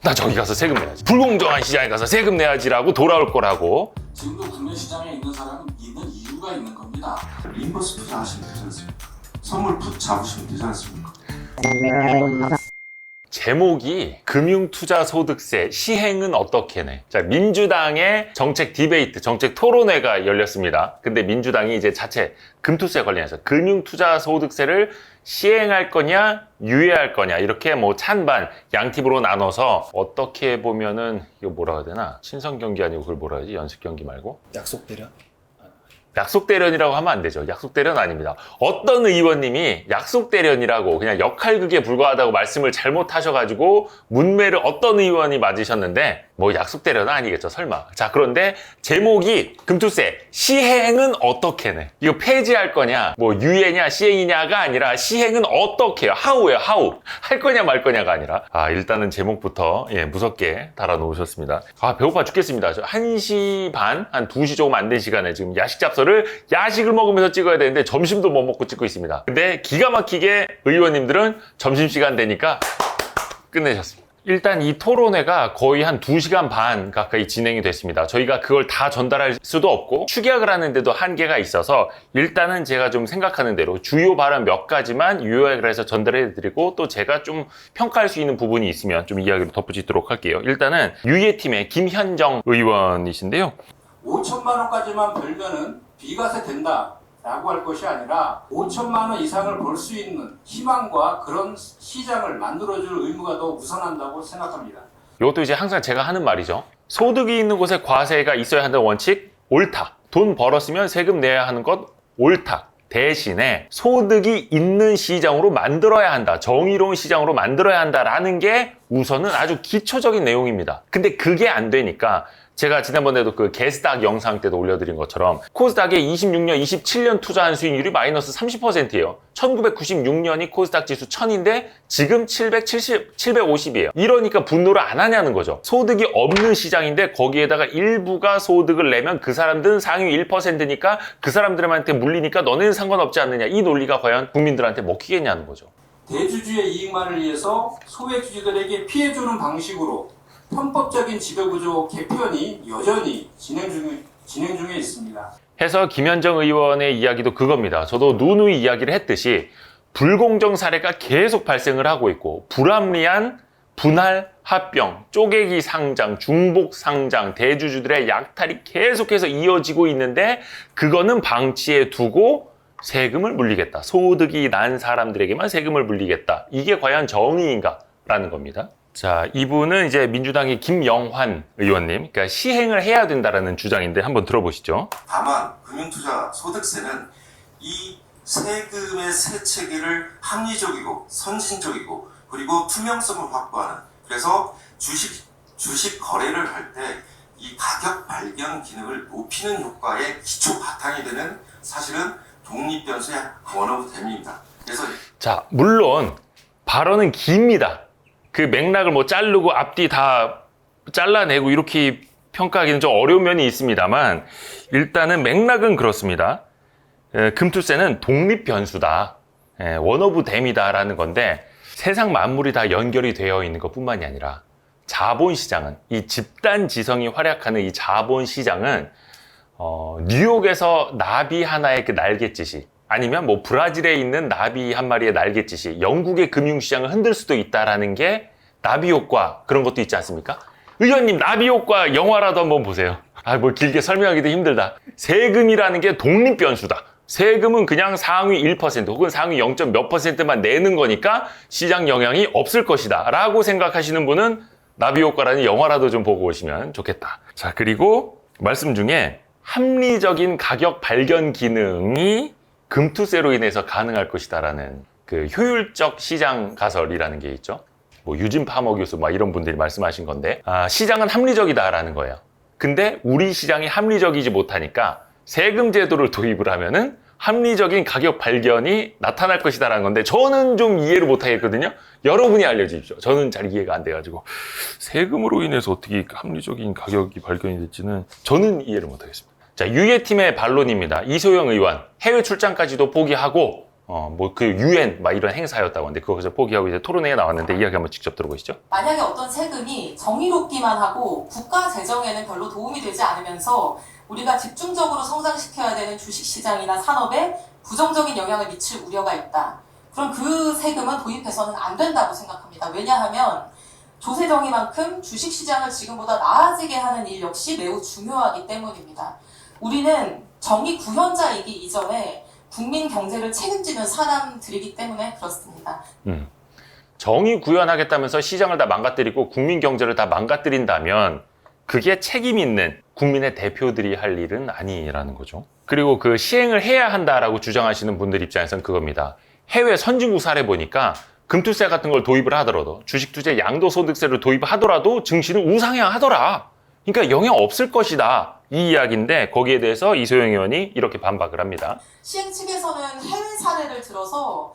나 저기 가서 세금 내야지. 불공정한 시장에 가서 세금 내야지라고 돌아올 거라고. 지금도 국내 시장에 있는 사람은 있는 이유가 있는 겁니다. 인버스 투자하시면 되지 않습니까? 선물 풋 잡으시면 되지 않습니까? 제목이 금융투자소득세 시행은 어떻게 내? 자, 민주당의 정책 디베이트, 정책 토론회가 열렸습니다. 근데 민주당이 이제 자체 금투세 관련해서 금융투자소득세를 시행할 거냐, 유예할 거냐, 이렇게 뭐 찬반 양팀으로 나눠서 어떻게 보면은 이거 뭐라 해야 되나? 친선 경기 아니고 그걸 뭐라 해야지? 연습 경기 말고? 약속 대련? 약속 대련이라고 하면 안 되죠. 약속 대련 아닙니다. 어떤 의원님이 약속 대련이라고 그냥 역할극에 불과하다고 말씀을 잘못하셔가지고 문매를 어떤 의원이 맞으셨는데 뭐 약속 대련은 아니겠죠. 설마. 자, 그런데 제목이 금투세 시행은 어떻게 내? 이거 폐지할 거냐, 뭐 유예냐 시행이냐가 아니라 시행은 어떻게 해요? 하우예요. 하우. 할 거냐 말 거냐가 아니라 일단은 제목부터 무섭게 달아놓으셨습니다. 배고파 죽겠습니다. 저 1시 반, 한 2시 조금 안 된 시간에 지금 야식 잡서를 야식을 먹으면서 찍어야 되는데 점심도 못 먹고 찍고 있습니다. 근데 기가 막히게 의원님들은 점심시간 되니까 끝내셨습니다. 일단 이 토론회가 거의 한 2시간 반 가까이 진행이 됐습니다. 저희가 그걸 다 전달할 수도 없고 축약을 하는데도 한계가 있어서 일단은 제가 좀 생각하는 대로 주요 발언 몇 가지만 요약을 해서 전달해 드리고 또 제가 좀 평가할 수 있는 부분이 있으면 좀 이야기를 덧붙이도록 할게요. 일단은 유예팀의 김현정 의원이신데요. 5천만 원까지만 벌면은 비과세 된다 라고 할 것이 아니라 5천만 원 이상을 벌 수 있는 희망과 그런 시장을 만들어줄 의무가 더 우선한다고 생각합니다. 이것도 이제 항상 제가 하는 말이죠. 소득이 있는 곳에 과세가 있어야 한다는 원칙 옳다. 돈 벌었으면 세금 내야 하는 것 옳다. 대신에 소득이 있는 시장으로 만들어야 한다. 정의로운 시장으로 만들어야 한다라는 게 우선은 아주 기초적인 내용입니다. 근데 그게 안 되니까 제가 지난번에도 그 게스닥 영상 때도 올려드린 것처럼 코스닥의 26년, 27년 투자한 수익률이 마이너스 30%예요. 1996년이 코스닥 지수 1000인데 지금 750이에요. 이러니까 분노를 안 하냐는 거죠. 소득이 없는 시장인데 거기에다가 일부가 소득을 내면 그 사람들은 상위 1%니까 그 사람들한테 물리니까 너네는 상관없지 않느냐. 이 논리가 과연 국민들한테 먹히겠냐는 거죠. 대주주의 이익만을 위해서 소액주주들에게 피해주는 방식으로 편법적인 지배구조 개편이 여전히 진행 중에 있습니다. 해서 김현정 의원의 이야기도 그겁니다. 저도 누누이 이야기를 했듯이 불공정 사례가 계속 발생을 하고 있고 불합리한 분할, 합병, 쪼개기 상장, 중복 상장, 대주주들의 약탈이 계속해서 이어지고 있는데 그거는 방치해 두고 세금을 물리겠다. 소득이 난 사람들에게만 세금을 물리겠다. 이게 과연 정의인가? 라는 겁니다. 자, 이분은 이제 민주당의 김영환 의원님, 그러니까 시행을 해야 된다라는 주장인데 한번 들어보시죠. 다만 금융투자 소득세는 이 세금의 세체계를 합리적이고 선진적이고 그리고 투명성을 확보하는, 그래서 주식 거래를 할 때 이 가격 발견 기능을 높이는 효과의 기초 바탕이 되는 사실은 독립변수의 원오브댐입니다. 그래서 자, 물론 발언은 깁니다. 그 맥락을 뭐 자르고 앞뒤 다 잘라내고 이렇게 평가하기는 좀 어려운 면이 있습니다만 일단은 맥락은 그렇습니다. 금투세는 독립 변수다. 원 오브 댐이다라는 건데 세상 만물이 다 연결이 되어 있는 것뿐만이 아니라 자본시장은 이 집단 지성이 활약하는 이 자본시장은 뉴욕에서 나비 하나의 그 날갯짓이 아니면 뭐 브라질에 있는 나비 한 마리의 날갯짓이 영국의 금융시장을 흔들 수도 있다라는 게 나비 효과 그런 것도 있지 않습니까? 의원님 나비 효과 영화라도 한번 보세요. 뭐 길게 설명하기도 힘들다. 세금이라는 게 독립 변수다. 세금은 그냥 상위 1% 혹은 상위 0. 몇 %만 내는 거니까 시장 영향이 없을 것이다 라고 생각하시는 분은 나비 효과라는 영화라도 좀 보고 오시면 좋겠다. 자, 그리고 말씀 중에 합리적인 가격 발견 기능이 금투세로 인해서 가능할 것이다라는 그 효율적 시장 가설이라는 게 있죠. 뭐 유진 파머 교수 막 이런 분들이 말씀하신 건데 시장은 합리적이다라는 거예요. 근데 우리 시장이 합리적이지 못하니까 세금 제도를 도입을 하면은 합리적인 가격 발견이 나타날 것이다라는 건데 저는 좀 이해를 못하겠거든요. 여러분이 알려주십시오. 저는 잘 이해가 안 돼가지고 세금으로 인해서 어떻게 합리적인 가격이 발견이 될지는 저는 이해를 못하겠습니다. 자, 유예팀의 반론입니다. 이소영 의원 해외 출장까지도 포기하고 뭐 그 유엔 막 이런 행사였다고 하는데 그것을 포기하고 이제 토론회에 나왔는데 이야기 한번 직접 들어보시죠. 만약에 어떤 세금이 정의롭기만 하고 국가 재정에는 별로 도움이 되지 않으면서 우리가 집중적으로 성장시켜야 되는 주식시장이나 산업에 부정적인 영향을 미칠 우려가 있다. 그럼 그 세금은 도입해서는 안 된다고 생각합니다. 왜냐하면 조세정의만큼 주식시장을 지금보다 나아지게 하는 일 역시 매우 중요하기 때문입니다. 우리는 정의 구현자이기 이전에 국민 경제를 책임지는 사람들이기 때문에 그렇습니다. 정의 구현하겠다면서 시장을 다 망가뜨리고 국민 경제를 다 망가뜨린다면 그게 책임 있는 국민의 대표들이 할 일은 아니라는 거죠. 그리고 그 시행을 해야 한다라고 주장하시는 분들 입장에서는 그겁니다. 해외 선진국 사례 보니까 금투세 같은 걸 도입을 하더라도 주식투자 양도소득세를 도입하더라도 증시는 우상향하더라. 그러니까 영향 없을 것이다. 이 이야기인데 거기에 대해서 이소영 의원이 이렇게 반박을 합니다. 시행 측에서는 해외 사례를 들어서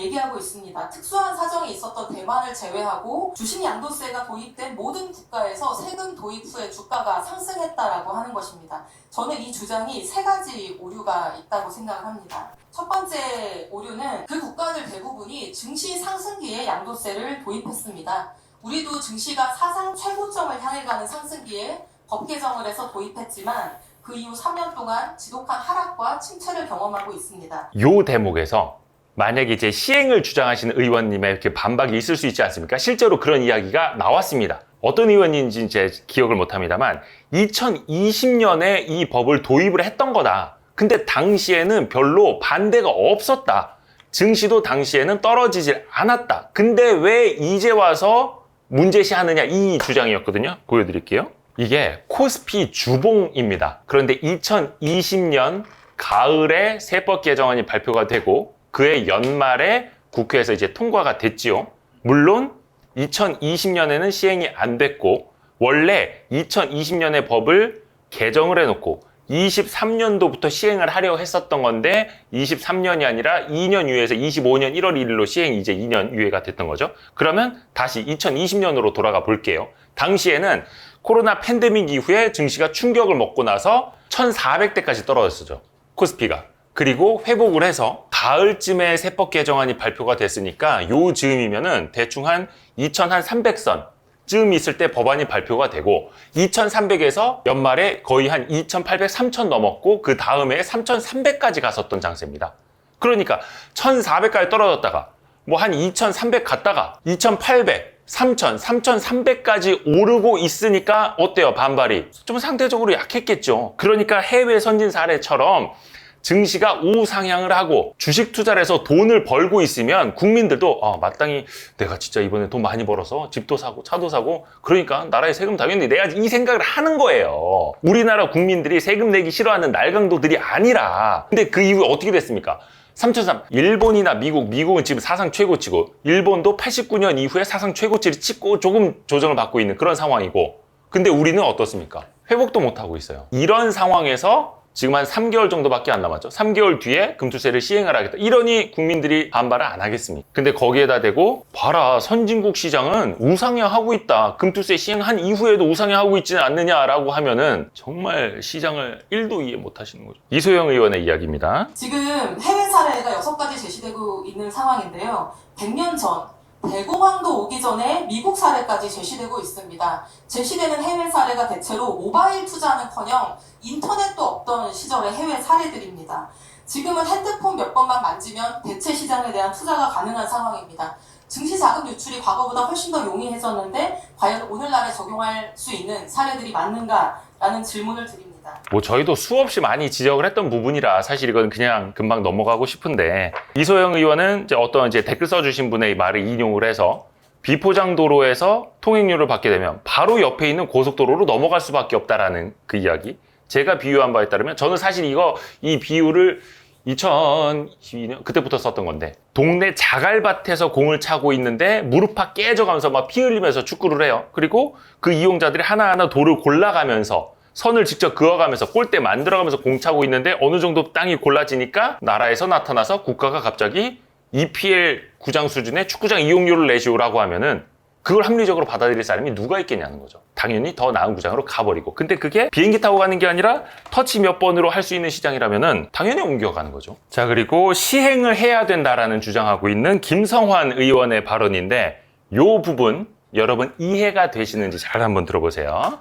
얘기하고 있습니다. 특수한 사정이 있었던 대만을 제외하고 주식 양도세가 도입된 모든 국가에서 세금 도입 후에 주가가 상승했다라고 하는 것입니다. 저는 이 주장이 세 가지 오류가 있다고 생각합니다. 첫 번째 오류는 그 국가들 대부분이 증시 상승기에 양도세를 도입했습니다. 우리도 증시가 사상 최고점을 향해 가는 상승기에 법 개정을 해서 도입했지만 그 이후 3년 동안 지독한 하락과 침체를 경험하고 있습니다. 요 대목에서 만약에 이제 시행을 주장하시는 의원님의 이렇게 반박이 있을 수 있지 않습니까? 실제로 그런 이야기가 나왔습니다. 어떤 의원인지 이제 기억을 못 합니다만 2020년에 이 법을 도입을 했던 거다. 근데 당시에는 별로 반대가 없었다. 증시도 당시에는 떨어지질 않았다. 근데 왜 이제 와서 문제시하느냐 이 주장이었거든요. 보여드릴게요. 이게 코스피 주봉입니다. 그런데 2020년 가을에 세법 개정안이 발표가 되고 그해 연말에 국회에서 이제 통과가 됐지요. 물론 2020년에는 시행이 안 됐고 원래 2020년에 법을 개정을 해놓고 23년도부터 시행을 하려고 했었던 건데 23년이 아니라 2년 유예해서 25년 1월 1일로 시행이 이제 2년 유예가 됐던 거죠. 그러면 다시 2020년으로 돌아가 볼게요. 당시에는 코로나 팬데믹 이후에 증시가 충격을 먹고 나서 1,400대까지 떨어졌었죠. 코스피가. 그리고 회복을 해서 가을쯤에 세법 개정안이 발표가 됐으니까 요 즈음이면은 대충 한 2,300선 쯤 있을 때 법안이 발표가 되고 2,300에서 연말에 거의 한 2,800, 3,000 넘었고 그 다음에 3,300까지 갔었던 장세입니다. 그러니까 1,400까지 떨어졌다가 뭐 한 2,300 갔다가 2,800, 3,000, 3,300까지 오르고 있으니까 어때요? 반발이 좀 상대적으로 약했겠죠. 그러니까 해외 선진 사례처럼 증시가 우상향을 하고 주식 투자를 해서 돈을 벌고 있으면 국민들도 마땅히 내가 진짜 이번에 돈 많이 벌어서 집도 사고 차도 사고 그러니까 나라에 세금 당연히 내야지 이 생각을 하는 거예요. 우리나라 국민들이 세금 내기 싫어하는 날강도들이 아니라. 근데 그 이후에 어떻게 됐습니까? 3,300. 일본이나 미국은 지금 사상 최고치고 일본도 89년 이후에 사상 최고치를 찍고 조금 조정을 받고 있는 그런 상황이고 근데 우리는 어떻습니까? 회복도 못하고 있어요. 이런 상황에서 지금 한 3개월 정도밖에 안 남았죠. 3개월 뒤에 금투세를 시행을 하겠다. 이러니 국민들이 반발을 안 하겠습니까? 근데 거기에다 대고 봐라 선진국 시장은 우상향하고 있다. 금투세 시행한 이후에도 우상향하고 있지는 않느냐라고 하면은 정말 시장을 1도 이해 못 하시는 거죠. 이소영 의원의 이야기입니다. 지금 해외 사례가 6가지 제시되고 있는 상황인데요. 100년 전 대공황도 오기 전에 미국 사례까지 제시되고 있습니다. 제시되는 해외 사례가 대체로 모바일 투자는커녕 인터넷도 없던 시절의 해외 사례들입니다. 지금은 핸드폰 몇 번만 만지면 대체 시장에 대한 투자가 가능한 상황입니다. 증시 자금 유출이 과거보다 훨씬 더 용이해졌는데 과연 오늘날에 적용할 수 있는 사례들이 맞는가라는 질문을 드립니다. 뭐 저희도 수없이 많이 지적을 했던 부분이라 사실 이건 그냥 금방 넘어가고 싶은데 이소영 의원은 이제 댓글 써주신 분의 말을 인용을 해서 비포장 도로에서 통행료를 받게 되면 바로 옆에 있는 고속도로로 넘어갈 수밖에 없다라는 그 이야기. 제가 비유한 바에 따르면 저는 사실 이 비유를 2012년 그때부터 썼던 건데 동네 자갈밭에서 공을 차고 있는데 무릎팍 깨져가면서 막 피 흘리면서 축구를 해요. 그리고 그 이용자들이 하나하나 돌을 골라가면서 선을 직접 그어가면서 골대 만들어가면서 공 차고 있는데 어느 정도 땅이 골라지니까 나라에서 나타나서 국가가 갑자기 EPL 구장 수준의 축구장 이용료를 내시오라고 하면은 그걸 합리적으로 받아들일 사람이 누가 있겠냐는 거죠. 당연히 더 나은 구장으로 가버리고. 근데 그게 비행기 타고 가는 게 아니라 터치 몇 번으로 할 수 있는 시장이라면은 당연히 옮겨가는 거죠. 자, 그리고 시행을 해야 된다라는 주장하고 있는 김성환 의원의 발언인데 이 부분 여러분 이해가 되시는지 잘 한번 들어보세요.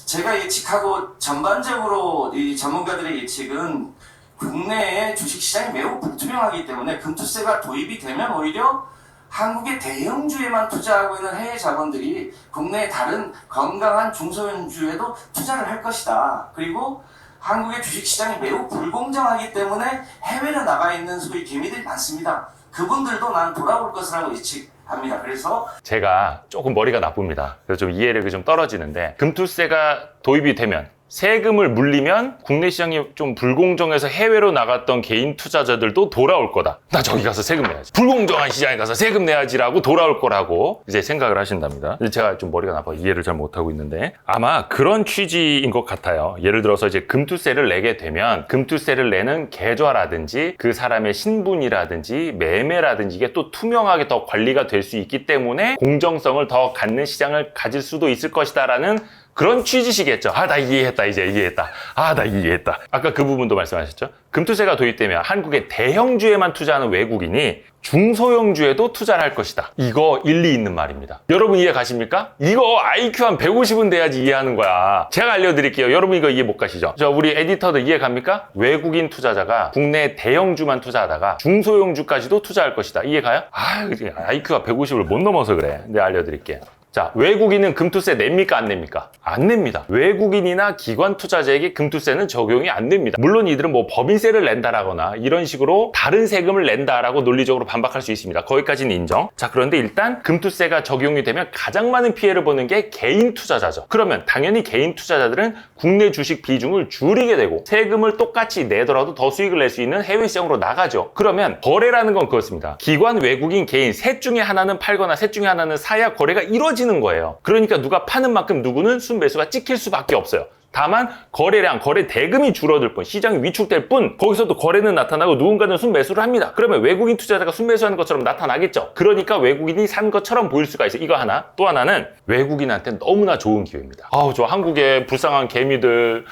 제가 예측하고 전반적으로 이 전문가들의 예측은 국내의 주식시장이 매우 불투명하기 때문에 금투세가 도입이 되면 오히려 한국의 대형주에만 투자하고 있는 해외 자본들이 국내의 다른 건강한 중소형주에도 투자를 할 것이다. 그리고 한국의 주식시장이 매우 불공정하기 때문에 해외로 나가 있는 소위 개미들이 많습니다. 그분들도 난 돌아올 것이라고 예측합니다. 그래서 제가 조금 머리가 나쁩니다. 그래서 좀 이해력이 좀 떨어지는데 금투세가 도입이 되면 세금을 물리면 국내 시장이 좀 불공정해서 해외로 나갔던 개인 투자자들도 돌아올 거다. 나 저기 가서 세금 내야지. 불공정한 시장에 가서 세금 내야지라고 돌아올 거라고 이제 생각을 하신답니다. 제가 좀 머리가 나빠 이해를 잘 못하고 있는데 아마 그런 취지인 것 같아요. 예를 들어서 이제 금투세를 내게 되면 금투세를 내는 계좌라든지 그 사람의 신분이라든지 매매라든지 이게 또 투명하게 더 관리가 될 수 있기 때문에 공정성을 더 갖는 시장을 가질 수도 있을 것이다라는 그런 취지시겠죠. 아, 나 이해했다. 이제 이해했다. 아, 나 이해했다. 아까 그 부분도 말씀하셨죠. 금투세가 도입되면 한국의 대형주에만 투자하는 외국인이 중소형주에도 투자를 할 것이다. 이거 일리 있는 말입니다. 여러분 이해 가십니까? 이거 IQ 한 150은 돼야지 이해하는 거야. 제가 알려드릴게요. 여러분 이거 이해 못 가시죠? 우리 에디터들 이해 갑니까? 외국인 투자자가 국내 대형주만 투자하다가 중소형주까지도 투자할 것이다. 이해 가요? 아, IQ가 150을 못 넘어서 그래. 내가 알려드릴게요. 자, 외국인은 금투세 냅니까 안 냅니까? 안 냅니다. 외국인이나 기관 투자자에게 금투세는 적용이 안 됩니다. 물론 이들은 뭐 법인세를 낸다라거나 이런 식으로 다른 세금을 낸다라고 논리적으로 반박할 수 있습니다. 거기까지는 인정. 자, 그런데 일단 금투세가 적용이 되면 가장 많은 피해를 보는 게 개인 투자자죠. 그러면 당연히 개인 투자자들은 국내 주식 비중을 줄이게 되고 세금을 똑같이 내더라도 더 수익을 낼 수 있는 해외 시장으로 나가죠. 그러면 거래라는 건 그렇습니다. 기관, 외국인, 개인 셋 중에 하나는 팔거나 셋 중에 하나는 사야 거래가 이루어지는 거예요. 그러니까 누가 파는 만큼 누구는 순매수가 찍힐 수밖에 없어요. 다만 거래량, 거래 대금이 줄어들 뿐, 시장이 위축될 뿐 거기서도 거래는 나타나고 누군가는 순매수를 합니다. 그러면 외국인 투자자가 순매수하는 것처럼 나타나겠죠. 그러니까 외국인이 산 것처럼 보일 수가 있어요. 이거 하나. 또 하나는 외국인한테는 너무나 좋은 기회입니다. 아우, 저 한국의 불쌍한 개미들,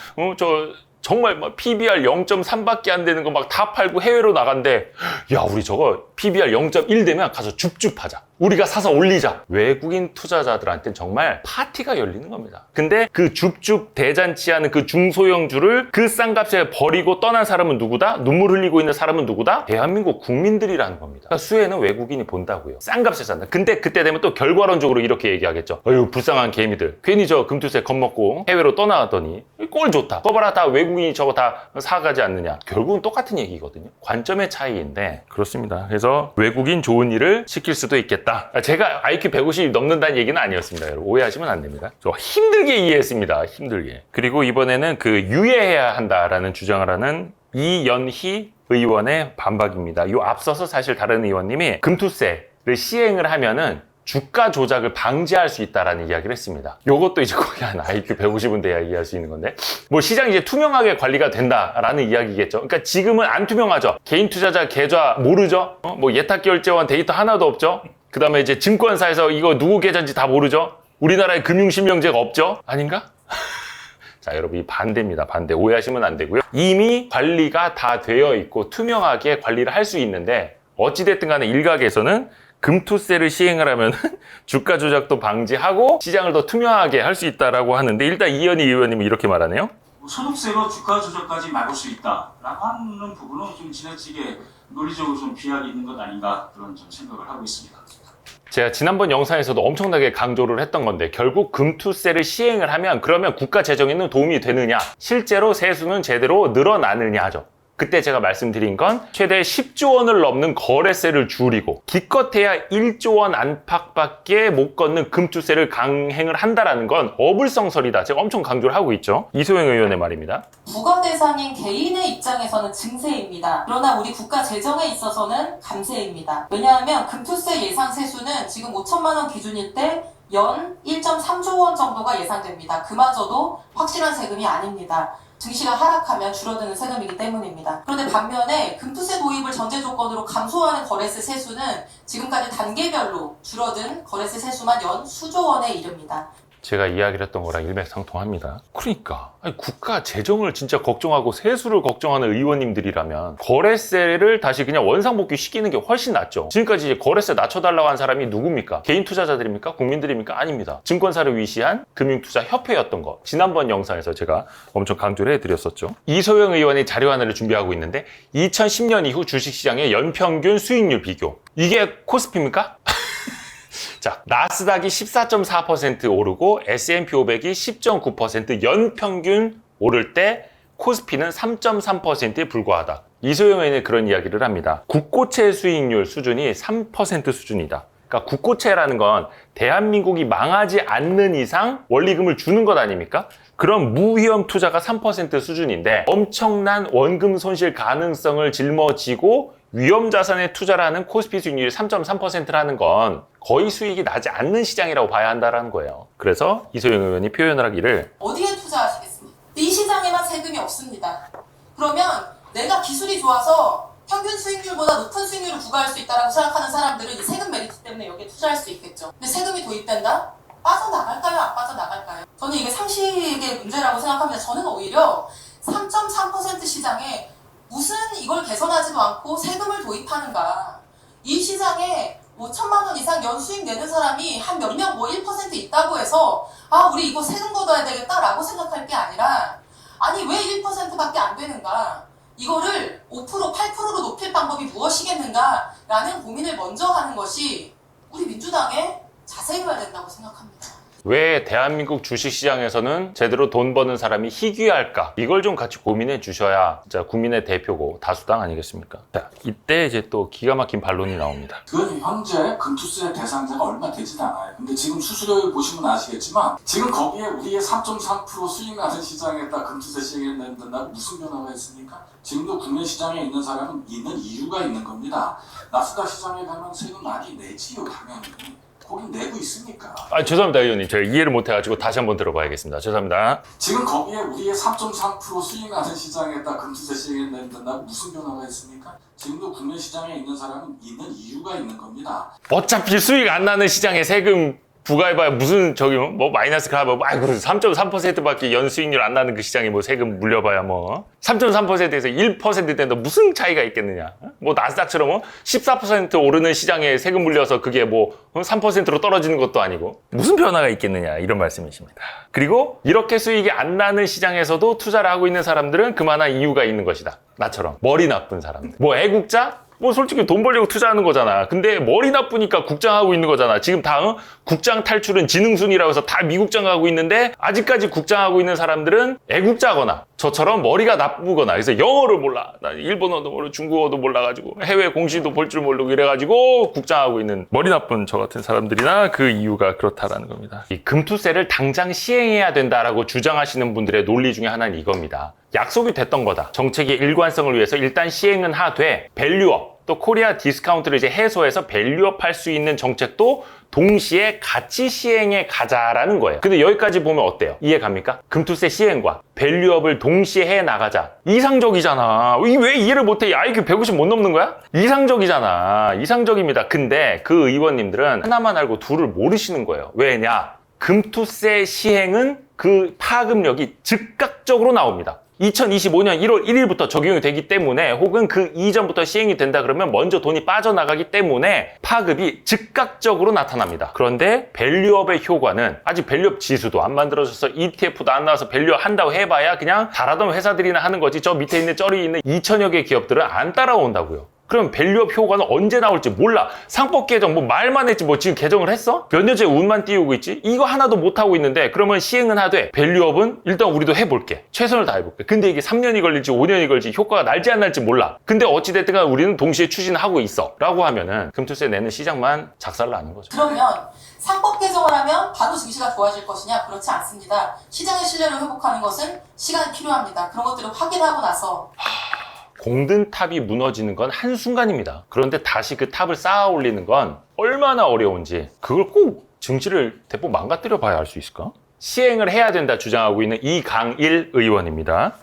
정말 막 PBR 0.3밖에 안 되는 거 막 다 팔고 해외로 나간대. 야, 우리 저거 PBR 0.1 되면 가서 줍줍하자. 우리가 사서 올리자. 외국인 투자자들한테는 정말 파티가 열리는 겁니다. 근데 그 줍줍 대잔치하는 그 중소형주를 그 싼 값에 버리고 떠난 사람은 누구다? 눈물 흘리고 있는 사람은 누구다? 대한민국 국민들이라는 겁니다. 그러니까 수혜는 외국인이 본다고요. 싼 값에 산다. 근데 그때 되면 또 결과론적으로 이렇게 얘기하겠죠. 어휴, 불쌍한 개미들. 괜히 저 금투세 겁먹고 해외로 떠나가더니 꼴 좋다. 거봐라, 다 외국인이 저거 다 사가지 않느냐. 결국은 똑같은 얘기거든요. 관점의 차이인데 그렇습니다. 그래서 외국인 좋은 일을 시킬 수도 있겠다. 제가 IQ 150 넘는다는 얘기는 아니었습니다. 여러분 오해하시면 안 됩니다. 저 힘들게 이해했습니다. 힘들게. 그리고 이번에는 그 유예해야 한다라는 주장을 하는 이연희 의원의 반박입니다. 요 앞서서 사실 다른 의원님이 금투세를 시행을 하면은 주가 조작을 방지할 수 있다라는 이야기를 했습니다. 요것도 이제 거의 한 IQ 150은 돼야 이해할 수 있는 건데 뭐 시장이 이제 투명하게 관리가 된다라는 이야기겠죠. 그러니까 지금은 안 투명하죠. 개인 투자자 계좌 모르죠. 뭐 예탁결제원 데이터 하나도 없죠. 그 다음에 이제 증권사에서 이거 누구 계좌인지 다 모르죠. 우리나라에 금융실명제가 없죠. 아닌가? 자, 여러분 이 반대입니다. 반대. 오해하시면 안 되고요. 이미 관리가 다 되어 있고 투명하게 관리를 할 수 있는데 어찌됐든 간에 일각에서는 금투세를 시행을 하면 주가 조작도 방지하고 시장을 더 투명하게 할 수 있다라고 하는데 일단 이현희 의원님은 이렇게 말하네요. 소득세로 주가 조작까지 막을 수 있다라고 하는 부분은 좀 지나치게 논리적으로 좀 비약이 있는 것 아닌가 그런 좀 생각을 하고 있습니다. 제가 지난번 영상에서도 엄청나게 강조를 했던 건데 결국 금투세를 시행을 하면 그러면 국가 재정에는 도움이 되느냐 실제로 세수는 제대로 늘어나느냐죠. 그때 제가 말씀드린 건 최대 10조 원을 넘는 거래세를 줄이고 기껏해야 1조 원 안팎밖에 못 걷는 금투세를 강행을 한다라는 건 어불성설이다. 제가 엄청 강조를 하고 있죠. 이소영 의원의 말입니다. 부과 대상인 개인의 입장에서는 증세입니다. 그러나 우리 국가 재정에 있어서는 감세입니다. 왜냐하면 금투세 예상 세수는 지금 5천만 원 기준일 때 연 1.3조 원 정도가 예상됩니다. 그마저도 확실한 세금이 아닙니다. 증시가 하락하면 줄어드는 세금이기 때문입니다. 그런데 반면에 금투세 도입을 전제 조건으로 감소하는 거래세 세수는 지금까지 단계별로 줄어든 거래세 세수만 연 수조 원에 이릅니다. 제가 이야기를 했던 거랑 일맥상통합니다. 그러니까 아니, 국가 재정을 진짜 걱정하고 세수를 걱정하는 의원님들이라면 거래세를 다시 그냥 원상복귀 시키는 게 훨씬 낫죠. 지금까지 이제 거래세 낮춰달라고 한 사람이 누굽니까? 개인 투자자들입니까? 국민들입니까? 아닙니다. 증권사를 위시한 금융투자협회였던 거. 지난번 영상에서 제가 엄청 강조를 해드렸었죠. 이소영 의원이 자료 하나를 준비하고 있는데 2010년 이후 주식시장의 연평균 수익률 비교. 이게 코스피입니까? 자, 나스닥이 14.4% 오르고 S&P 500이 10.9% 연평균 오를 때 코스피는 3.3%에 불과하다. 이소영 의원이 그런 이야기를 합니다. 국고채 수익률 수준이 3% 수준이다. 그러니까 국고채라는 건 대한민국이 망하지 않는 이상 원리금을 주는 것 아닙니까? 그런 무위험 투자가 3% 수준인데 엄청난 원금 손실 가능성을 짊어지고 위험 자산에 투자를 하는 코스피 수익률이 3.3%라는 건 거의 수익이 나지 않는 시장이라고 봐야 한다는 거예요. 그래서 이소영 의원이 표현을 하기를 어디에 투자하시겠습니까? 이 시장에만 세금이 없습니다. 그러면 내가 기술이 좋아서 평균 수익률보다 높은 수익률을 부과할 수 있다고 생각하는 사람들은 이 세금 메리트 때문에 여기에 투자할 수 있겠죠. 근데 세금이 도입된다? 빠져나갈까요? 안 빠져나갈까요? 저는 이게 상식의 문제라고 생각합니다. 저는 오히려 3.3% 시장에 무슨 이걸 개선하지도 않고 세금을 도입하는가. 이 시장에 5천만 원 이상 연수익 내는 사람이 한 몇 명 1% 있다고 해서 아 우리 이거 세금 걷어야 되겠다라고 생각할 게 아니라 아니 왜 1%밖에 안 되는가. 이거를 5%, 8%로 높일 방법이 무엇이겠는가 라는 고민을 먼저 하는 것이 우리 민주당의 자세여야 된다고 생각합니다. 왜 대한민국 주식시장에서는 제대로 돈 버는 사람이 희귀할까? 이걸 좀 같이 고민해 주셔야 진짜 국민의 대표고 다수당 아니겠습니까? 자, 이때 이제 또 기가 막힌 반론이 나옵니다. 그건 현재 금투세 대상자가 얼마 되진 않아요. 근데 지금 수수료 보시면 아시겠지만 지금 거기에 우리의 3.3% 수익 나는 시장에다 금투세 시행을 낸다고 무슨 변화가 있습니까? 지금도 국내 시장에 있는 사람은 있는 이유가 있는 겁니다. 나스닥 시장에 가면 세금 많이 내지요, 당연히. 거긴 내고 있습니까? 죄송합니다, 의원님. 제가 이해를 못해가지고 다시 한번 들어봐야겠습니다. 죄송합니다. 지금 거기에 우리의 3.3% 수익 나는 시장에다 금투세 시행을 낸다고 무슨 변화가 있습니까? 지금도 국내 시장에 있는 사람은 있는 이유가 있는 겁니다. 어차피 수익 안 나는 시장에 세금 부과해봐야 무슨 저기 뭐 마이너스 가면 3.3%밖에 연수익률 안 나는 그 시장에 뭐 세금 물려봐야 뭐 3.3%에서 1% 된다 무슨 차이가 있겠느냐. 뭐 나스닥처럼 14% 오르는 시장에 세금 물려서 그게 뭐 3%로 떨어지는 것도 아니고 무슨 변화가 있겠느냐 이런 말씀이십니다. 그리고 이렇게 수익이 안 나는 시장에서도 투자를 하고 있는 사람들은 그만한 이유가 있는 것이다. 나처럼 머리 나쁜 사람들. 뭐 애국자? 뭐 솔직히 돈 벌려고 투자하는 거잖아. 근데 머리 나쁘니까 국장하고 있는 거잖아. 지금 다 국장 탈출은 지능순이라고 해서 다 미국장 가고 있는데 아직까지 국장하고 있는 사람들은 애국자거나 저처럼 머리가 나쁘거나 그래서 영어를 몰라. 나 일본어도 모르고 중국어도 몰라가지고 해외 공시도 볼 줄 모르고 이래가지고 국장하고 있는 머리 나쁜 저 같은 사람들이나 그 이유가 그렇다라는 겁니다. 이 금투세를 당장 시행해야 된다라고 주장하시는 분들의 논리 중에 하나는 이겁니다. 약속이 됐던 거다. 정책의 일관성을 위해서 일단 시행은 하되 밸류업 또 코리아 디스카운트를 이제 해소해서 밸류업 할 수 있는 정책도 동시에 같이 시행해 가자라는 거예요. 근데 여기까지 보면 어때요? 이해 갑니까? 금투세 시행과 밸류업을 동시에 해 나가자. 이상적이잖아. 왜 이해를 못해? IQ 150 못 넘는 거야? 이상적이잖아. 이상적입니다. 근데 그 의원님들은 하나만 알고 둘을 모르시는 거예요. 왜냐? 금투세 시행은 그 파급력이 즉각적으로 나옵니다. 2025년 1월 1일부터 적용이 되기 때문에 혹은 그 이전부터 시행이 된다 그러면 먼저 돈이 빠져나가기 때문에 파급이 즉각적으로 나타납니다. 그런데 밸류업의 효과는 아직 밸류업 지수도 안 만들어져서 ETF도 안 나와서 밸류업 한다고 해봐야 그냥 잘하던 회사들이나 하는 거지 저 밑에 있는 쩌리 있는 2천여 개 기업들은 안 따라온다고요. 그럼 밸류업 효과는 언제 나올지 몰라. 상법 개정 뭐 말만 했지 뭐 지금 개정을 했어? 몇 년째 운만 띄우고 있지? 이거 하나도 못하고 있는데 그러면 시행은 하되 밸류업은 일단 우리도 해볼게. 최선을 다해볼게. 근데 이게 3년이 걸릴지 5년이 걸릴지 효과가 날지 안 날지 몰라. 근데 어찌됐든 간 우리는 동시에 추진하고 있어 라고 하면은 금투세 내는 시장만 작살나는 거죠. 그러면 상법 개정을 하면 바로 증시가 좋아질 것이냐? 그렇지 않습니다. 시장의 신뢰를 회복하는 것은 시간이 필요합니다. 그런 것들을 확인하고 나서 공든 탑이 무너지는 건 한순간입니다. 그런데 다시 그 탑을 쌓아 올리는 건 얼마나 어려운지 그걸 꼭 증시를 대폭 망가뜨려 봐야 알 수 있을까? 시행을 해야 된다 주장하고 있는 이강일 의원입니다.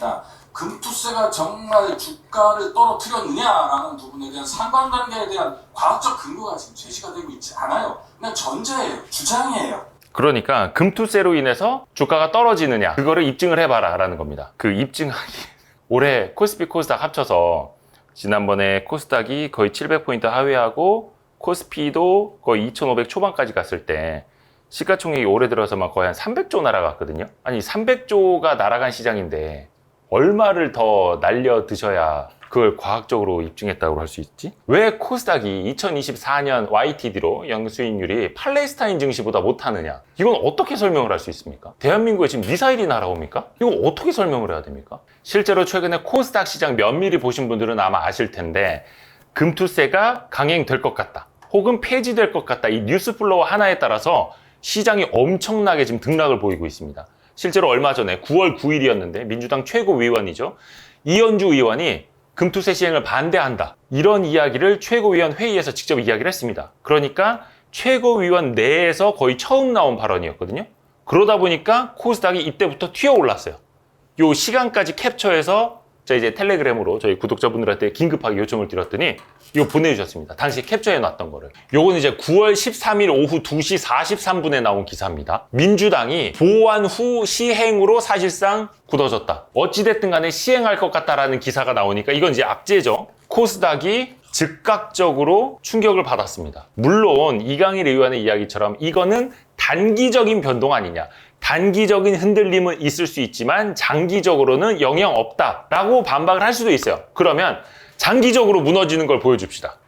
있습니다. 금투세가 정말 주가를 떨어뜨렸느냐라는 부분에 대한 상관관계에 대한 과학적 근거가 지금 제시가 되고 있지 않아요. 그냥 전제예요. 주장이에요. 그러니까 금투세로 인해서 주가가 떨어지느냐 그거를 입증을 해봐라 라는 겁니다. 그 입증하기 올해 코스피 코스닥 합쳐서 지난번에 코스닥이 거의 700포인트 하회하고 코스피도 거의 2500 초반까지 갔을 때 시가총액이 올해 들어서만 거의 한 300조 날아갔거든요. 아니 300조가 날아간 시장인데 얼마를 더 날려 드셔야 그걸 과학적으로 입증했다고 할 수 있지? 왜 코스닥이 2024년 YTD로 연수익률이 팔레스타인 증시보다 못하느냐? 이건 어떻게 설명을 할 수 있습니까? 대한민국에 지금 미사일이 날아옵니까? 이거 어떻게 설명을 해야 됩니까? 실제로 최근에 코스닥 시장 면밀히 보신 분들은 아마 아실 텐데 금투세가 강행될 것 같다. 혹은 폐지될 것 같다. 이 뉴스 플로우 하나에 따라서 시장이 엄청나게 지금 등락을 보이고 있습니다. 실제로 얼마 전에 9월 9일이었는데 민주당 최고위원이죠. 이현주 의원이 금투세 시행을 반대한다. 이런 이야기를 최고위원 회의에서 직접 이야기를 했습니다. 그러니까 최고위원 내에서 거의 처음 나온 발언이었거든요. 그러다 보니까 코스닥이 이때부터 튀어 올랐어요. 요 시간까지 캡처해서 저 이제 텔레그램으로 저희 구독자분들한테 긴급하게 요청을 드렸더니 이거 보내주셨습니다. 당시 캡처해 놨던 거를. 요건 이제 9월 13일 오후 2시 43분에 나온 기사입니다. 민주당이 보완 후 시행으로 사실상 굳어졌다. 어찌됐든 간에 시행할 것 같다라는 기사가 나오니까 이건 이제 악재죠. 코스닥이 즉각적으로 충격을 받았습니다. 물론 이강일 의원의 이야기처럼 이거는 단기적인 변동 아니냐. 단기적인 흔들림은 있을 수 있지만 장기적으로는 영향 없다라고 반박을 할 수도 있어요. 그러면 장기적으로 무너지는 걸 보여줍시다.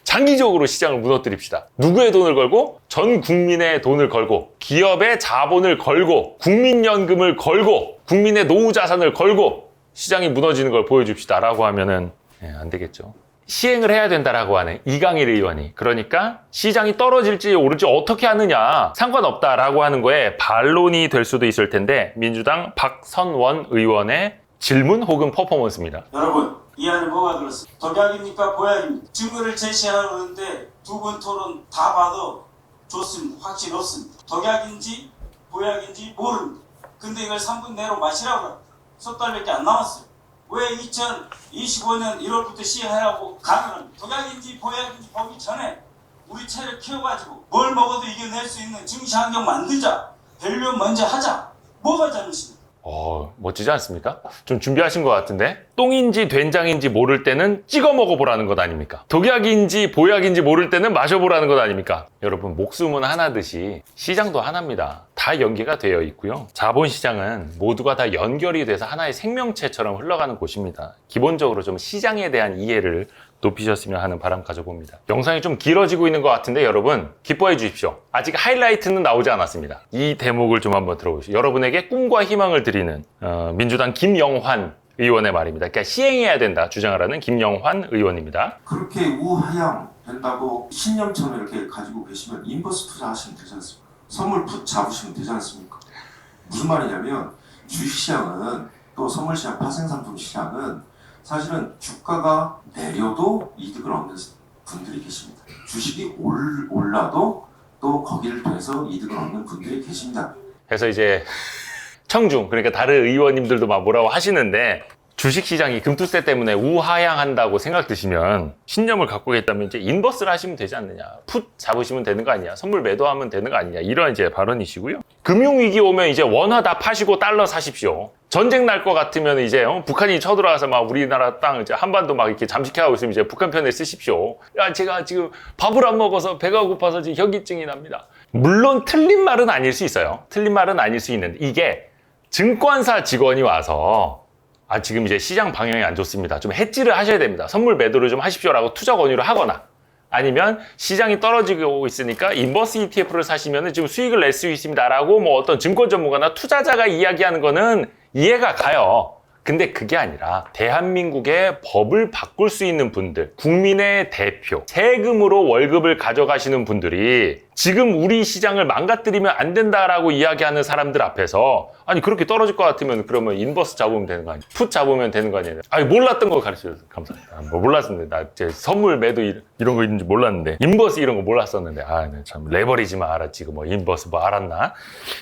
장기적으로 시장을 무너뜨립시다. 누구의 돈을 걸고? 전 국민의 돈을 걸고 기업의 자본을 걸고 국민연금을 걸고 국민의 노후 자산을 걸고 시장이 무너지는 걸 보여줍시다 라고 하면은 안 되겠죠. 시행을 해야 된다라고 하는 이강일 의원이 그러니까 시장이 떨어질지 오를지 어떻게 하느냐 상관없다라고 하는 거에 반론이 될 수도 있을 텐데 민주당 박선원 의원의 질문 혹은 퍼포먼스입니다. 여러분 이 안에 뭐가 들었습니까? 독약입니까? 보약입니까? 증거를 제시하는데 두 분 토론 다 봐도 좋습니다. 확신 없습니다. 독약인지 보약인지 모릅니다. 근데 이걸 3분 내로 마시라고 합니다. 석 달밖에 안 남았어요. 왜 2025년 1월부터 시행하라고 가능합니다. 독약인지 보약인지 보기 전에 우리 체력 키워가지고 뭘 먹어도 이겨낼 수 있는 증시 환경 만들자. 밸류 먼저 하자. 뭐가 잘못입니까? 멋지지 않습니까? 좀 준비하신 것 같은데 똥인지 된장인지 모를 때는 찍어 먹어보라는 것 아닙니까? 독약인지 보약인지 모를 때는 마셔보라는 것 아닙니까? 여러분 목숨은 하나듯이 시장도 하나입니다. 다 연계가 되어 있고요. 자본시장은 모두가 다 연결이 돼서 하나의 생명체처럼 흘러가는 곳입니다. 기본적으로 좀 시장에 대한 이해를 높이셨으면 하는 바람 가져봅니다. 영상이 좀 길어지고 있는 것 같은데 여러분 기뻐해 주십시오. 아직 하이라이트는 나오지 않았습니다. 이 대목을 좀 한번 들어보시죠. 여러분에게 꿈과 희망을 드리는 민주당 김영환 의원의 말입니다. 그러니까 시행해야 된다 주장을 하는 김영환 의원입니다. 그렇게 우하향 된다고 신념처럼 이렇게 가지고 계시면 인버스 투자하시면 되지 않습니까? 선물 풋 잡으시면 되지 않습니까? 무슨 말이냐면 주식시장은 또 선물시장, 파생상품 시장은 사실은 주가가 내려도 이득을 얻는 분들이 계십니다. 주식이 올라도 또 거기를 통해서 이득을 얻는 분들이 계십니다. 그래서 이제 청중 그러니까 다른 의원님들도 막 뭐라고 하시는데 주식시장이 금투세 때문에 우하향한다고 생각 드시면 신념을 갖고 계시다면 이제 인버스를 하시면 되지 않느냐. 풋 잡으시면 되는 거 아니냐. 선물 매도하면 되는 거 아니냐. 이런 이제 발언이시고요. 금융위기 오면 이제 원화 다 파시고 달러 사십시오. 전쟁 날 것 같으면 이제 북한이 쳐들어와서 막 우리나라 땅 이제 한반도 막 이렇게 잠식해가고 있으면 이제 북한 편에 쓰십시오. 야, 제가 지금 밥을 안 먹어서 배가 고파서 지금 현기증이 납니다. 물론 틀린 말은 아닐 수 있어요. 틀린 말은 아닐 수 있는데 이게 증권사 직원이 와서 지금 이제 시장 방향이 안 좋습니다. 좀 해지를 하셔야 됩니다. 선물 매도를 좀 하십시오라고 투자 권유를 하거나 아니면 시장이 떨어지고 있으니까 인버스 ETF를 사시면 지금 수익을 낼 수 있습니다라고 뭐 어떤 증권 전문가나 투자자가 이야기하는 거는 이해가 가요. 근데 그게 아니라 대한민국의 법을 바꿀 수 있는 분들, 국민의 대표, 세금으로 월급을 가져가시는 분들이 지금 우리 시장을 망가뜨리면 안 된다라고 이야기하는 사람들 앞에서 아니 그렇게 떨어질 것 같으면 그러면 인버스 잡으면 되는 거 아니에요? 풋 잡으면 되는 거 아니에요? 아니 몰랐던 거 가르쳐줘서 감사합니다. 뭐 몰랐습니다. 나 제 선물 매도 이런 거 있는지 몰랐는데 인버스 이런 거 몰랐었는데 참 레버리지만 알았지 뭐 인버스 뭐 알았나?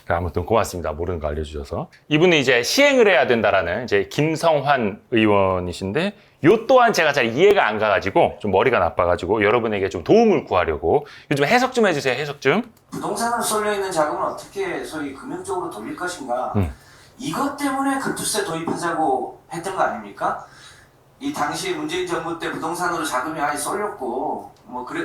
아무튼 고맙습니다. 모르는 거 알려주셔서. 이분은 이제 시행을 해야 된다라는 이제 김성환 의원이신데 요 또한 제가 잘 이해가 안 가가지고 좀 머리가 나빠가지고 여러분에게 좀 도움을 구하려고 요즘 해석 좀 해주세요. 해석 좀. 부동산으로 쏠려있는 자금을 어떻게 소위 금융적으로 돌릴 것인가 이것 때문에 금투세 도입하자고 했던 거 아닙니까? 이 당시 문재인 정부 때 부동산으로 자금이 많이 쏠렸고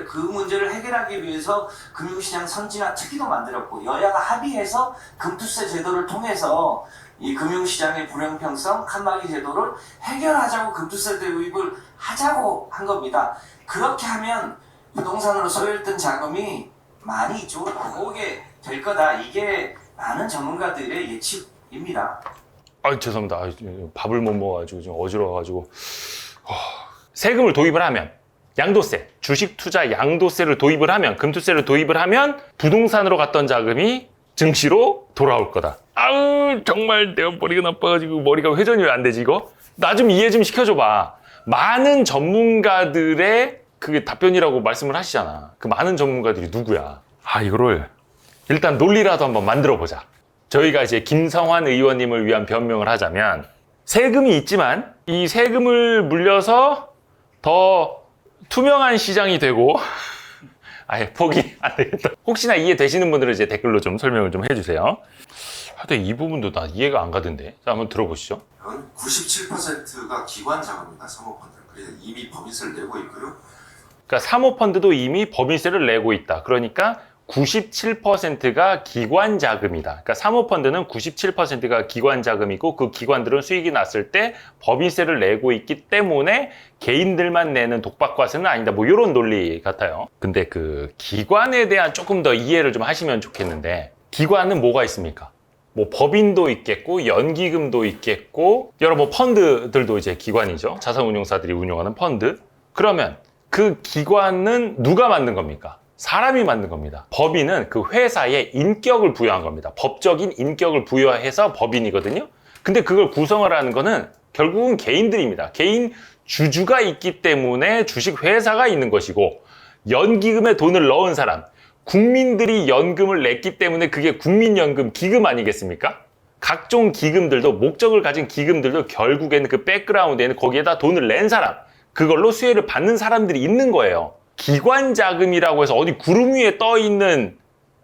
그 문제를 해결하기 위해서 금융시장 선진화 특위도 만들었고 여야가 합의해서 금투세 제도를 통해서 이 금융시장의 불형평성, 칸막이 제도를 해결하자고 금투세 도입을 하자고 한 겁니다. 그렇게 하면 부동산으로 쏠렸던 자금이 많이 이쪽으로 나오게 될 거다. 이게 많은 전문가들의 예측입니다. 죄송합니다. 밥을 못 먹어가지고 좀 어지러워가지고 세금을 도입을 하면 양도세, 주식 투자 양도세를 도입을 하면 금투세를 도입을 하면 부동산으로 갔던 자금이 증시로 돌아올 거다. 정말 내가 머리가 나빠가지고 머리가 회전이 왜 안 되지 이거? 나 좀 이해 좀 시켜줘봐. 많은 전문가들의 그게 답변이라고 말씀을 하시잖아. 그 많은 전문가들이 누구야? 이거를 일단 논리라도 한번 만들어 보자. 저희가 이제 김성환 의원님을 위한 변명을 하자면 세금이 있지만 이 세금을 물려서 더 투명한 시장이 되고 아예 포기 안 되겠다. 혹시나 이해되시는 분들은 이제 댓글로 좀 설명을 좀 해주세요. 하여튼 이 부분도 나 이해가 안 가던데. 자, 한번 들어보시죠. 97%가 기관 자금입니다. 사모펀드. 그래서 이미 법인세를 내고 있고요. 그러니까 사모펀드도 이미 법인세를 내고 있다. 그러니까 97%가 기관 자금이다. 그러니까 사모펀드는 97%가 기관 자금이고 그 기관들은 수익이 났을 때 법인세를 내고 있기 때문에 개인들만 내는 독박과세는 아니다. 뭐 이런 논리 같아요. 근데 그 기관에 대한 조금 더 이해를 좀 하시면 좋겠는데 기관은 뭐가 있습니까? 뭐 법인도 있겠고 연기금도 있겠고 여러 뭐 펀드들도 이제 기관이죠. 자산운용사들이 운영하는 펀드. 그러면 그 기관은 누가 만든 겁니까? 사람이 만든 겁니다. 법인은 그 회사에 인격을 부여한 겁니다. 법적인 인격을 부여해서 법인이거든요. 근데 그걸 구성을 하는 거는 결국은 개인들입니다. 개인 주주가 있기 때문에 주식회사가 있는 것이고 연기금에 돈을 넣은 사람, 국민들이 연금을 냈기 때문에 그게 국민연금 기금 아니겠습니까? 각종 기금들도 목적을 가진 기금들도 결국에는 그 백그라운드에는 거기에다 돈을 낸 사람, 그걸로 수혜를 받는 사람들이 있는 거예요. 기관 자금이라고 해서 어디 구름 위에 떠 있는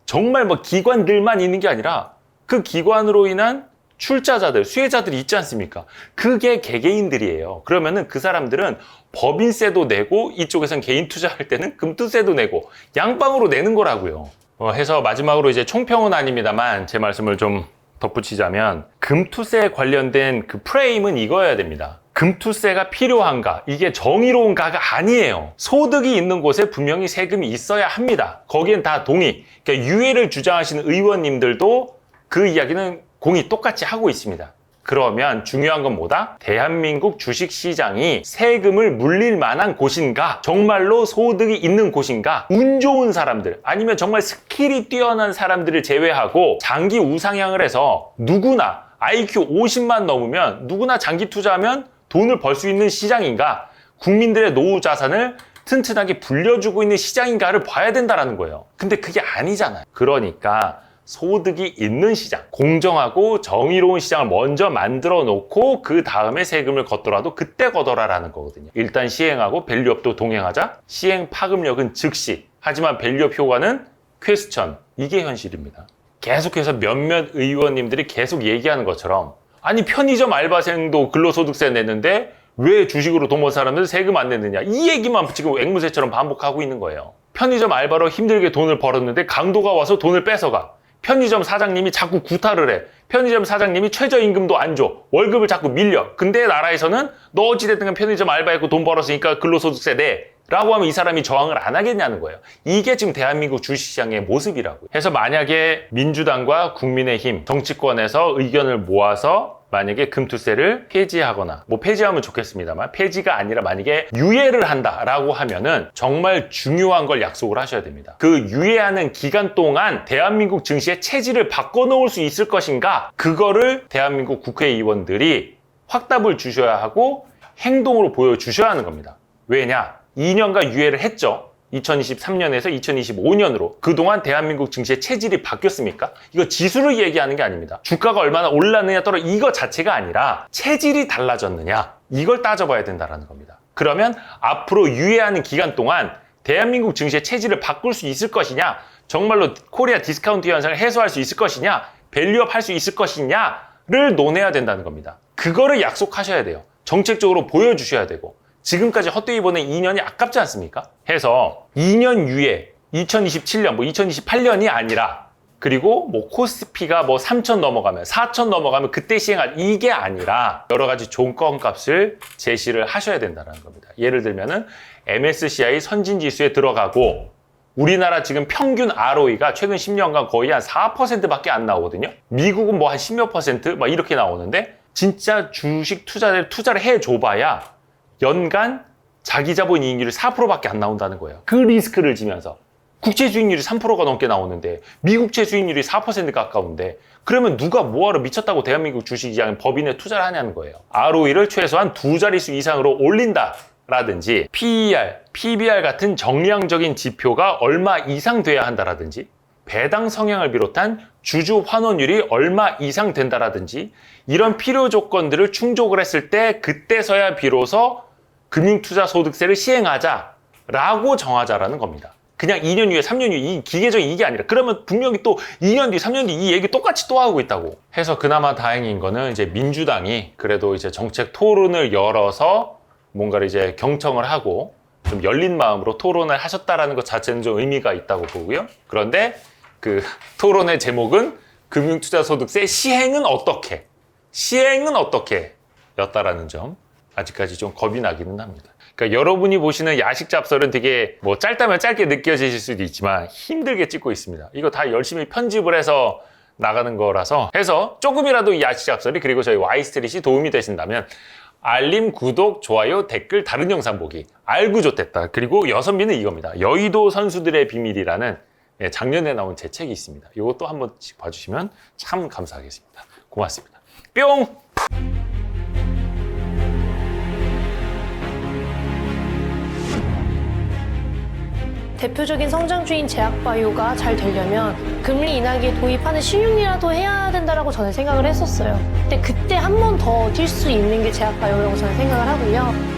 정말 뭐 기관들만 있는 게 아니라 그 기관으로 인한 출자자들, 수혜자들이 있지 않습니까? 그게 개개인들이에요. 그러면은 그 사람들은 법인세도 내고 이쪽에선 개인 투자할 때는 금투세도 내고 양방으로 내는 거라고요. 해서 마지막으로 이제 총평은 아닙니다만 제 말씀을 좀 덧붙이자면 금투세 관련된 그 프레임은 이거여야 됩니다. 금투세가 필요한가? 이게 정의로운가가 아니에요. 소득이 있는 곳에 분명히 세금이 있어야 합니다. 거기엔 다 동의. 그러니까 유예를 주장하시는 의원님들도 그 이야기는 공이 똑같이 하고 있습니다. 그러면 중요한 건 뭐다? 대한민국 주식시장이 세금을 물릴 만한 곳인가? 정말로 소득이 있는 곳인가? 운 좋은 사람들 아니면 정말 스킬이 뛰어난 사람들을 제외하고 장기 우상향을 해서 누구나 IQ 50만 넘으면 누구나 장기 투자하면 돈을 벌 수 있는 시장인가? 국민들의 노후 자산을 튼튼하게 불려주고 있는 시장인가를 봐야 된다는 거예요. 근데 그게 아니잖아요. 그러니까 소득이 있는 시장, 공정하고 정의로운 시장을 먼저 만들어 놓고 그 다음에 세금을 걷더라도 그때 걷어라라는 거거든요. 일단 시행하고 밸류업도 동행하자. 시행 파급력은 즉시. 하지만 밸류업 효과는 퀘스천. 이게 현실입니다. 계속해서 몇몇 의원님들이 계속 얘기하는 것처럼 아니 편의점 알바생도 근로소득세 냈는데 왜 주식으로 돈 번 사람들 세금 안 냈느냐 이 얘기만 지금 앵무새처럼 반복하고 있는 거예요. 편의점 알바로 힘들게 돈을 벌었는데 강도가 와서 돈을 뺏어가. 편의점 사장님이 자꾸 구타를 해. 편의점 사장님이 최저임금도 안 줘. 월급을 자꾸 밀려. 근데 나라에서는 너 어찌됐든 편의점 알바했고 돈 벌었으니까 근로소득세 내. 라고 하면 이 사람이 저항을 안 하겠냐는 거예요. 이게 지금 대한민국 주식시장의 모습이라고요. 해서 만약에 민주당과 국민의힘 정치권에서 의견을 모아서 만약에 금투세를 폐지하거나, 뭐 폐지하면 좋겠습니다만 폐지가 아니라 만약에 유예를 한다라고 하면은 정말 중요한 걸 약속을 하셔야 됩니다. 그 유예하는 기간 동안 대한민국 증시의 체질을 바꿔놓을 수 있을 것인가, 그거를 대한민국 국회의원들이 확답을 주셔야 하고 행동으로 보여주셔야 하는 겁니다. 왜냐? 2년간 유예를 했죠. 2023년에서 2025년으로. 그동안 대한민국 증시의 체질이 바뀌었습니까? 이거 지수를 얘기하는 게 아닙니다. 주가가 얼마나 올랐느냐 떨어 이거 자체가 아니라 체질이 달라졌느냐, 이걸 따져봐야 된다는 겁니다. 그러면 앞으로 유예하는 기간 동안 대한민국 증시의 체질을 바꿀 수 있을 것이냐, 정말로 코리아 디스카운트 현상을 해소할 수 있을 것이냐, 밸류업 할 수 있을 것이냐를 논해야 된다는 겁니다. 그거를 약속하셔야 돼요. 정책적으로 보여주셔야 되고. 지금까지 헛되이 보낸 2년이 아깝지 않습니까? 해서 2년 유예, 2027년, 뭐 2028년이 아니라, 그리고 뭐 코스피가 뭐 3천 넘어가면, 4천 넘어가면 그때 시행할, 이게 아니라 여러 가지 종가값을 제시를 하셔야 된다는 겁니다. 예를 들면은 MSCI 선진지수에 들어가고, 우리나라 지금 평균 ROE가 최근 10년간 거의 한 4%밖에 안 나오거든요. 미국은 뭐 한 10몇 %? 막 이렇게 나오는데, 진짜 주식 투자를 해줘봐야 연간 자기 자본 이익률이 4%밖에 안 나온다는 거예요. 그 리스크를 지면서. 국채 수익률이 3%가 넘게 나오는데, 미국채 수익률이 4% 가까운데, 그러면 누가 뭐하러 미쳤다고 대한민국 주식시장 법인에 투자를 하냐는 거예요. ROE를 최소한 2자릿수 이상으로 올린다라든지, PER, PBR 같은 정량적인 지표가 얼마 이상 돼야 한다라든지, 배당 성향을 비롯한 주주 환원율이 얼마 이상 된다라든지, 이런 필요 조건들을 충족을 했을 때 그때서야 비로소 금융투자소득세를 시행하자라고 정하자라는 겁니다. 그냥 2년 후에 3년 후에 이 기계적인 이게 아니라, 그러면 분명히 또 2년 뒤 3년 뒤 이 얘기 똑같이 또 하고 있다고 해서, 그나마 다행인 거는 이제 민주당이 그래도 이제 정책 토론을 열어서 뭔가를 이제 경청을 하고 좀 열린 마음으로 토론을 하셨다라는 것 자체는 좀 의미가 있다고 보고요. 그런데 그 토론의 제목은 금융투자소득세 시행은 어떻게? 시행은 어떻게? 였다라는 점. 아직까지 좀 겁이 나기는 합니다. 그러니까 여러분이 보시는 야식 잡설은 되게 뭐 짧다면 짧게 느껴지실 수도 있지만 힘들게 찍고 있습니다. 이거 다 열심히 편집을 해서 나가는 거라서, 해서 조금이라도 이 야식 잡설이, 그리고 저희 Y스트릿이 도움이 되신다면 알림, 구독, 좋아요, 댓글, 다른 영상 보기, 알고 좋댔다. 그리고 6미는 이겁니다. 여의도 선수들의 비밀이라는 작년에 나온 제 책이 있습니다. 이것도 한 번씩 봐주시면 참 감사하겠습니다. 고맙습니다. 뿅! 대표적인 성장주인 제약바이오가 잘 되려면 금리 인하기에 도입하는 신윤이라도 해야 된다라고 저는 생각을 했었어요. 근데 그때 한 번 더 뛸 수 있는 게 제약바이오라고 저는 생각을 하고요.